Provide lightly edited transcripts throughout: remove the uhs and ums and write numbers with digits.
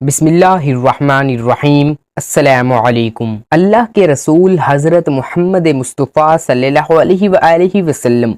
بسم اللہ الرحمن الرحیم۔ السلام علیکم۔ اللہ کے رسول حضرت محمد مصطفیٰ صلی اللہ علیہ وآلہ وسلم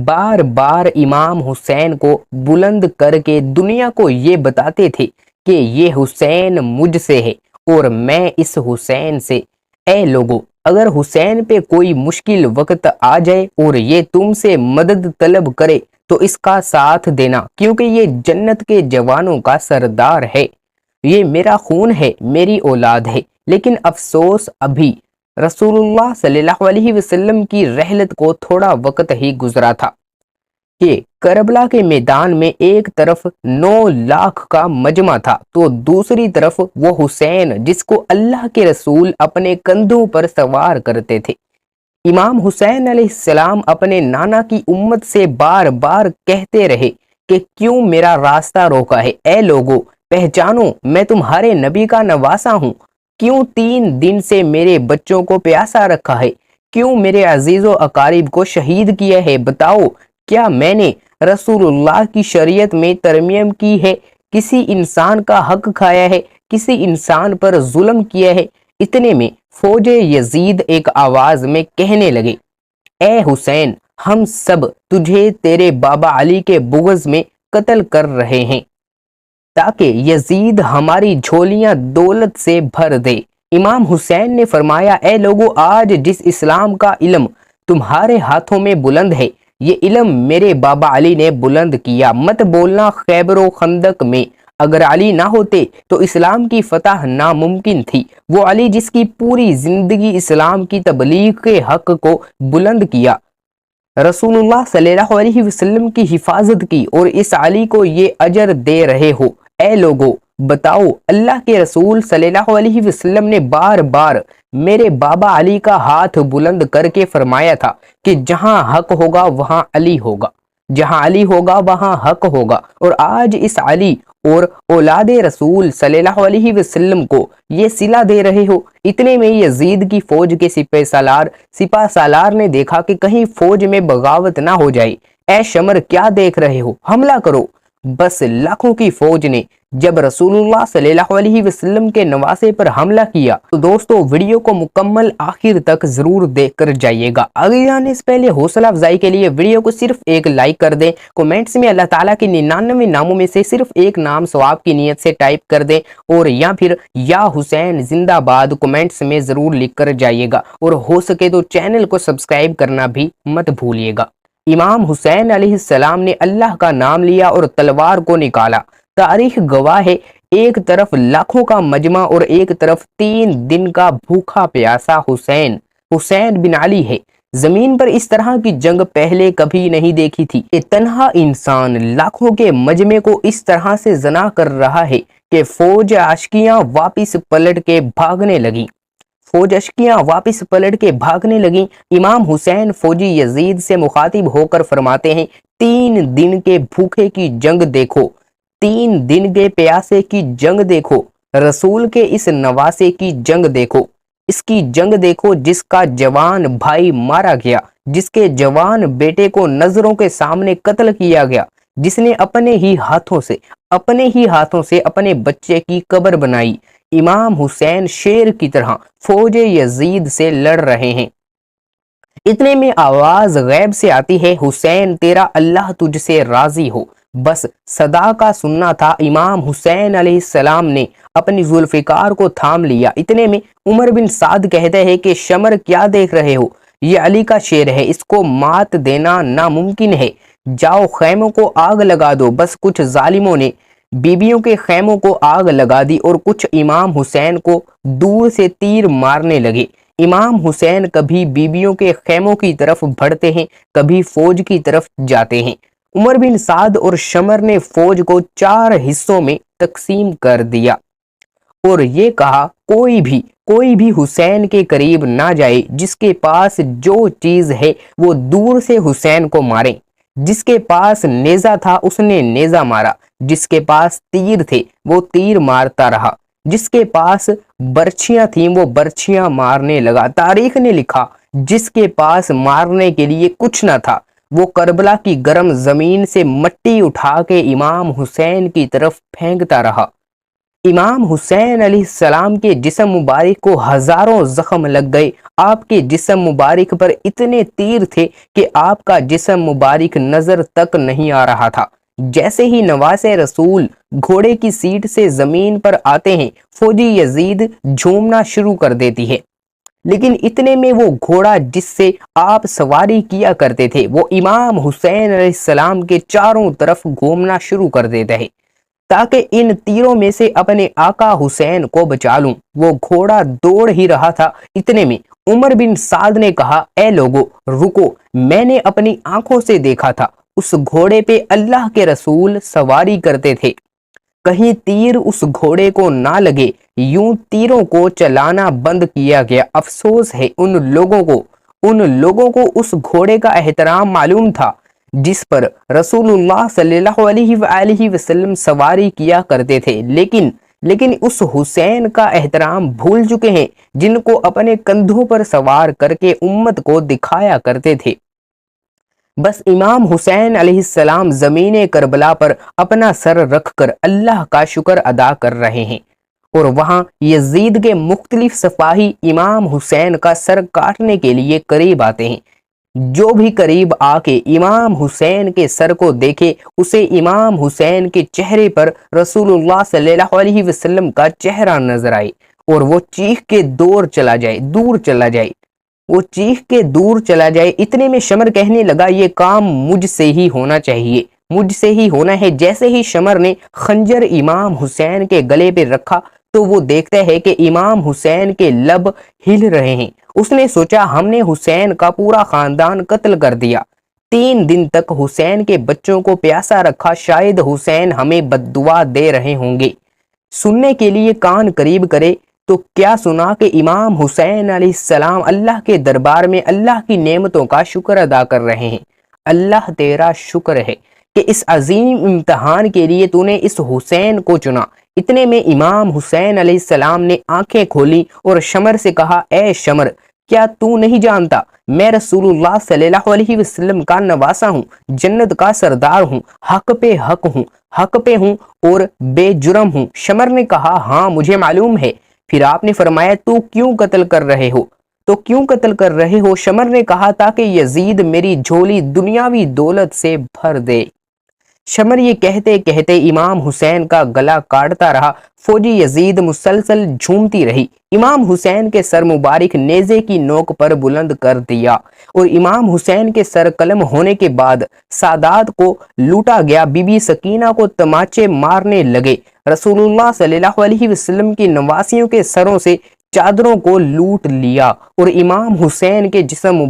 بار بار امام حسین کو بلند کر کے دنیا کو یہ بتاتے تھے کہ یہ حسین مجھ سے ہے اور میں اس حسین سے۔ اے لوگو، اگر حسین پہ کوئی مشکل وقت آ جائے اور یہ تم سے مدد طلب کرے تو اس کا ساتھ دینا، کیونکہ یہ جنت کے جوانوں کا سردار ہے، یہ میرا خون ہے، میری اولاد ہے۔ لیکن افسوس، ابھی رسول اللہ صلی اللہ علیہ وسلم کی رحلت کو تھوڑا وقت ہی گزرا تھا کہ کربلا کے میدان میں ایک طرف 9 لاکھ کا مجمع تھا تو دوسری طرف وہ حسین جس کو اللہ کے رسول اپنے کندھوں پر سوار کرتے تھے۔ امام حسین علیہ السلام اپنے نانا کی امت سے بار بار کہتے رہے کہ کیوں میرا راستہ روکا ہے؟ اے لوگو، پہچانو، میں تمہارے نبی کا نواسا ہوں۔ کیوں 3 دن سے میرے بچوں کو پیاسا رکھا ہے؟ کیوں میرے عزیز و اقارب کو شہید کیا ہے؟ بتاؤ، کیا میں نے رسول اللہ کی شریعت میں ترمیم کی ہے؟ کسی انسان کا حق کھایا ہے؟ کسی انسان پر ظلم کیا ہے؟ اتنے میں فوج یزید ایک آواز میں کہنے لگے، اے حسین، ہم سب تجھے تیرے بابا علی کے بغض میں قتل کر رہے ہیں تاکہ یزید ہماری جھولیاں دولت سے بھر دے۔ امام حسین نے فرمایا، اے لوگو، آج جس اسلام کا علم تمہارے ہاتھوں میں بلند ہے، یہ علم میرے بابا علی نے بلند کیا۔ مت بولنا خیبر و خندق میں اگر علی نہ ہوتے تو اسلام کی فتح ناممکن تھی۔ وہ علی جس کی پوری زندگی اسلام کی تبلیغ کے حق کو بلند کیا، رسول اللہ صلی اللہ علیہ وسلم کی حفاظت کی، اور اس علی کو یہ اجر دے رہے ہو۔ اے لوگو، بتاؤ، اللہ کے رسول صلی اللہ علیہ وسلم نے بار بار میرے بابا علی کا ہاتھ بلند کر کے فرمایا تھا کہ جہاں حق ہوگا وہاں علی ہوگا، جہاں علی ہوگا وہاں حق ہوگا، اور آج اس علی اور اولاد رسول صلی اللہ علیہ وسلم کو یہ صلہ دے رہے ہو۔ اتنے میں یزید کی فوج کے سپہ سالار نے دیکھا کہ کہیں فوج میں بغاوت نہ ہو جائے۔ اے شمر، کیا دیکھ رہے ہو؟ حملہ کرو۔ بس لاکھوں کی فوج نے جب رسول اللہ صلی اللہ علیہ وسلم کے نواسے پر حملہ کیا تو دوستو، ویڈیو کو مکمل آخر تک ضرور دیکھ کر جائیے گا۔ آگے جانے سے پہلے حوصلہ افزائی کے لیے ویڈیو کو صرف ایک لائک کر دیں، کومنٹس میں اللہ تعالیٰ کے 99 ناموں میں سے صرف ایک نام ثواب کی نیت سے ٹائپ کر دیں، اور یا پھر یا حسین زندہ باد کومنٹس میں ضرور لکھ کر جائیے گا، اور ہو سکے تو چینل کو سبسکرائب کرنا بھی مت بھولیے گا۔ امام حسین علیہ السلام نے اللہ کا نام لیا اور تلوار کو نکالا۔ تاریخ گواہ ہے، ایک طرف لاکھوں کا مجمع اور ایک طرف 3 دن کا بھوکا پیاسا حسین بن علی ہے۔ زمین پر اس طرح کی جنگ پہلے کبھی نہیں دیکھی تھی کہ تنہا انسان لاکھوں کے مجمع کو اس طرح سے زنا کر رہا ہے کہ فوج اشکیاں واپس پلٹ کے بھاگنے لگیں۔ امام حسین فوجی یزید سے مخاطب ہو کر فرماتے ہیں، 3 دن کے بھوکے کی جنگ دیکھو، 3 دن کے پیاسے کی جنگ دیکھو، رسول کے اس نواسے کی جنگ دیکھو، اس کی جنگ دیکھو جس کا جوان بھائی مارا گیا، جس کے جوان بیٹے کو نظروں کے سامنے قتل کیا گیا، جس نے اپنے ہی ہاتھوں سے اپنے بچے کی قبر بنائی۔ امام حسین شیر کی طرح فوج یزید سے لڑ رہے ہیں۔ اتنے میں آواز غیب سے آتی ہے، حسین، تیرا اللہ تجھ سے راضی ہو۔ بس صدا کا سننا تھا، امام حسین علیہ السلام نے اپنی ذوالفقار کو تھام لیا۔ اتنے میں عمر بن سعد کہتے ہیں کہ شمر، کیا دیکھ رہے ہو؟ یہ علی کا شیر ہے، اس کو مات دینا ناممکن ہے۔ جاؤ، خیموں کو آگ لگا دو۔ بس کچھ ظالموں نے بیبیوں کے خیموں کو آگ لگا دی اور کچھ امام حسین کو دور سے تیر مارنے لگے۔ امام حسین کبھی بیبیوں کے خیموں کی طرف بڑھتے ہیں، کبھی فوج کی طرف جاتے ہیں۔ عمر بن سعد اور شمر نے فوج کو 4 حصوں میں تقسیم کر دیا اور یہ کہا، کوئی بھی حسین کے قریب نہ جائے، جس کے پاس جو چیز ہے وہ دور سے حسین کو مارے۔ جس کے پاس نیزہ تھا اس نے نیزہ مارا، جس کے پاس تیر تھے وہ تیر مارتا رہا، جس کے پاس برچھیاں تھیں وہ برچھیاں مارنے لگا۔ تاریخ نے لکھا، جس کے پاس مارنے کے لیے کچھ نہ تھا وہ کربلا کی گرم زمین سے مٹی اٹھا کے امام حسین کی طرف پھینکتا رہا۔ امام حسین علیہ السلام کے جسم مبارک کو ہزاروں زخم لگ گئے۔ آپ کے جسم مبارک پر اتنے تیر تھے کہ آپ کا جسم مبارک نظر تک نہیں آ رہا تھا۔ جیسے ہی نواز رسول گھوڑے کی سیٹ سے زمین پر آتے ہیں، فوجی یزید جھومنا شروع کر دیتی ہے، لیکن اتنے میں وہ گھوڑا جس سے آپ سواری کیا کرتے تھے وہ امام حسین علیہ السلام کے چاروں طرف گھومنا شروع کر دیتا ہے تاکہ ان تیروں میں سے اپنے آقا حسین کو بچا لوں۔ وہ گھوڑا دوڑ ہی رہا تھا، اتنے میں عمر بن سعد نے کہا، اے لوگو رکو، میں نے اپنی آنکھوں سے دیکھا تھا، اس گھوڑے پہ اللہ کے رسول سواری کرتے تھے، کہیں تیر اس گھوڑے کو نہ لگے، یوں تیروں کو چلانا بند کیا گیا۔ افسوس ہے ان لوگوں کو اس گھوڑے کا احترام معلوم تھا جس پر رسول اللہ صلی اللہ علیہ وآلہ وسلم سواری کیا کرتے تھے، لیکن اس حسین کا احترام بھول چکے ہیں جن کو اپنے کندھوں پر سوار کر کے امت کو دکھایا کرتے تھے۔ بس امام حسین علیہ السلام زمین کربلا پر اپنا سر رکھ کر اللہ کا شکر ادا کر رہے ہیں، اور وہاں یزید کے مختلف سپاہی امام حسین کا سر کاٹنے کے لیے قریب آتے ہیں۔ جو بھی قریب آ کے امام حسین کے سر کو دیکھے اسے امام حسین کے چہرے پر رسول اللہ صلی اللہ علیہ وسلم کا چہرہ نظر آئے اور وہ چیخ کے دور چلا جائے۔ اتنے میں شمر کہنے لگا، یہ کام مجھ سے ہی ہونا ہے۔ جیسے ہی شمر نے خنجر امام حسین کے گلے پہ رکھا تو وہ دیکھتا ہے کہ امام حسین کے لب ہل رہے ہیں۔ اس نے سوچا ہم نے حسین کا پورا خاندان قتل کر دیا۔ 3 دن تک حسین کے بچوں کو پیاسا رکھا، شاید حسین ہمیں بد دعا دے رہے ہوں گے۔ سننے کے لیے کان قریب کرے تو کیا سنا کہ امام حسین علیہ السلام اللہ کے دربار میں اللہ کی نعمتوں کا شکر ادا کر رہے ہیں۔ اللہ تیرا شکر ہے کہ اس عظیم امتحان کے لیے تو نے اس حسین کو چنا۔ اتنے میں امام حسین علیہ السلام نے آنکھیں کھولی اور شمر سے کہا، اے شمر، کیا تو نہیں جانتا میں رسول اللہ صلی اللہ علیہ وسلم کا نواسا ہوں، جنت کا سردار ہوں، حق پہ ہوں اور بے جرم ہوں؟ شمر نے کہا، ہاں مجھے معلوم ہے۔ پھر آپ نے فرمایا، تو کیوں قتل کر رہے ہو؟ شمر نے کہا، تاکہ یزید میری جھولی دنیاوی دولت سے بھر دے۔ شمر یہ کہتے کہتے امام حسین کا گلا کاٹتا رہا۔ فوجی یزید مسلسل جھومتی رہی۔ امام حسین کے سر مبارک نیزے کی نوک پر بلند کر دیا اور امام حسین کے سر قلم ہونے کے بعد سادات کو لوٹا گیا۔ بی بی سکینہ کو تماچے مارنے لگے۔ رسول اللہ صلی اللہ علیہ وسلم کی نواسیوں کے سروں سے چادروں کو لوٹ لیا اور امام حسین کے جسم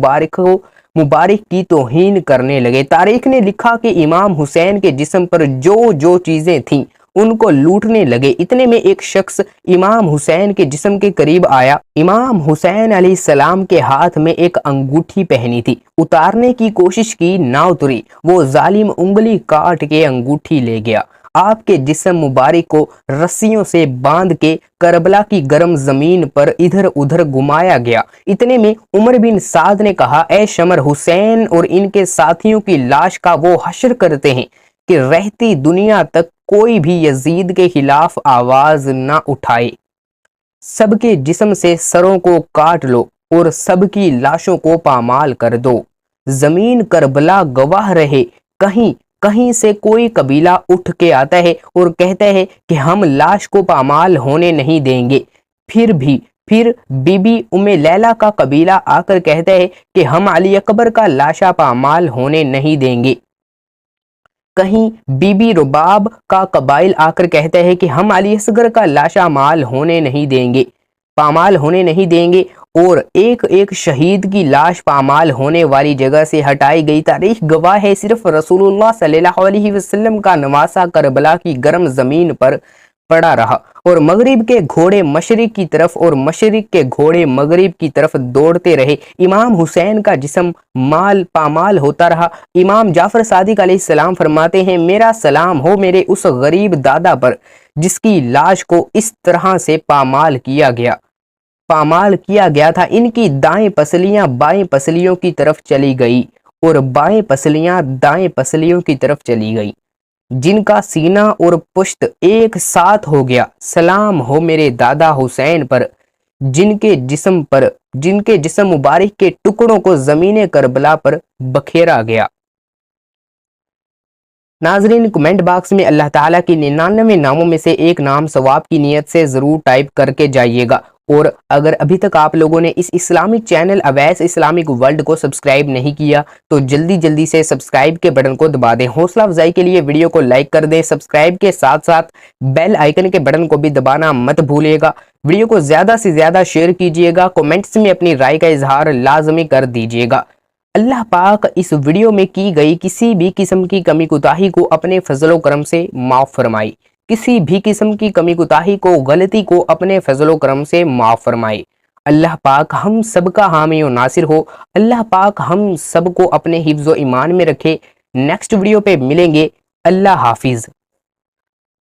مبارک کی توہین کرنے لگے۔ تاریخ نے لکھا کہ امام حسین کے جسم پر جو چیزیں تھیں ان کو لوٹنے لگے۔ اتنے میں ایک شخص امام حسین کے جسم کے قریب آیا۔ امام حسین علیہ السلام کے ہاتھ میں ایک انگوٹھی پہنی تھی، اتارنے کی کوشش کی، نہ اتری۔ وہ ظالم انگلی کاٹ کے انگوٹھی لے گیا۔ آپ کے جسم مبارک کو رسیوں سے باندھ کے کربلا کی گرم زمین پر ادھر ادھر گھمایا گیا۔ اتنے میں عمر بن سعد نے کہا، اے شمر، حسین اور ان کے ساتھیوں کی لاش کا وہ حشر کرتے ہیں کہ رہتی دنیا تک کوئی بھی یزید کے خلاف آواز نہ اٹھائے۔ سب کے جسم سے سروں کو کاٹ لو اور سب کی لاشوں کو پامال کر دو۔ زمین کربلا گواہ رہے، کہیں سے کوئی قبیلہ اٹھ کے آتا ہے اور کہتا ہے کہ ہم لاش کو پامال ہونے نہیں دیں گے، پھر بی بی ام لیلہ کا قبیلہ آ کر کہتا ہے کہ ہم علی اکبر کا لاشا پامال ہونے نہیں دیں گے، کہیں بی بی رباب کا قبائل آ کر کہتا ہے کہ ہم علی اصغر کا لاشا پامال ہونے نہیں دیں گے، اور ایک شہید کی لاش پامال ہونے والی جگہ سے ہٹائی گئی۔ تاریخ گواہ ہے صرف رسول اللہ صلی اللہ علیہ وسلم کا نواسا کربلا کی گرم زمین پر پڑا رہا اور مغرب کے گھوڑے مشرق کی طرف اور مشرق کے گھوڑے مغرب کی طرف دوڑتے رہے۔ امام حسین کا جسم پامال ہوتا رہا۔ امام جعفر صادق علیہ السلام فرماتے ہیں، میرا سلام ہو میرے اس غریب دادا پر جس کی لاش کو اس طرح سے پامال کیا گیا تھا۔ ان کی دائیں پسلیاں بائیں پسلیوں کی طرف چلی گئی اور بائیں پسلیاں دائیں پسلیوں کی طرف چلی گئی۔ جن کا سینہ اور پشت ایک ساتھ ہو گیا، سلام ہو میرے دادا حسین پر، جن کے جسم مبارک کے ٹکڑوں کو زمین کربلا پر بکھیرا گیا۔ ناظرین، کمنٹ باکس میں اللہ تعالیٰ کی 99 ناموں میں سے ایک نام ثواب کی نیت سے ضرور ٹائپ کر کے جائیے گا، اور اگر ابھی تک آپ لوگوں نے اس Islamic channel Owais Islamic world کو سبسکرائب نہیں کیا تو جلدی سے سبسکرائب کے بٹن کو دبا دیں۔ حوصلہ افزائی کے لیے ویڈیو کو لائک کر دیں، سبسکرائب کے ساتھ ساتھ بیل آئیکن کے بٹن کو بھی دبانا مت بھولیے گا۔ ویڈیو کو زیادہ سے زیادہ شیئر کیجیے گا، کومنٹس میں اپنی رائے کا اظہار لازمی کر دیجیے گا۔ اللہ پاک اس ویڈیو میں کی گئی کسی بھی قسم کی کمی کوتاہی کو اپنے فضل و کرم سے معاف فرمائے، کسی بھی قسم کی کمی کوتاہی کو، غلطی کو اپنے فضل و کرم سے معاف فرمائے۔ اللہ پاک ہم سب کا حامی و ناصر ہو۔ اللہ پاک ہم سب کو اپنے حفظ و ایمان میں رکھے۔ نیکسٹ ویڈیو پہ ملیں گے۔ اللہ حافظ۔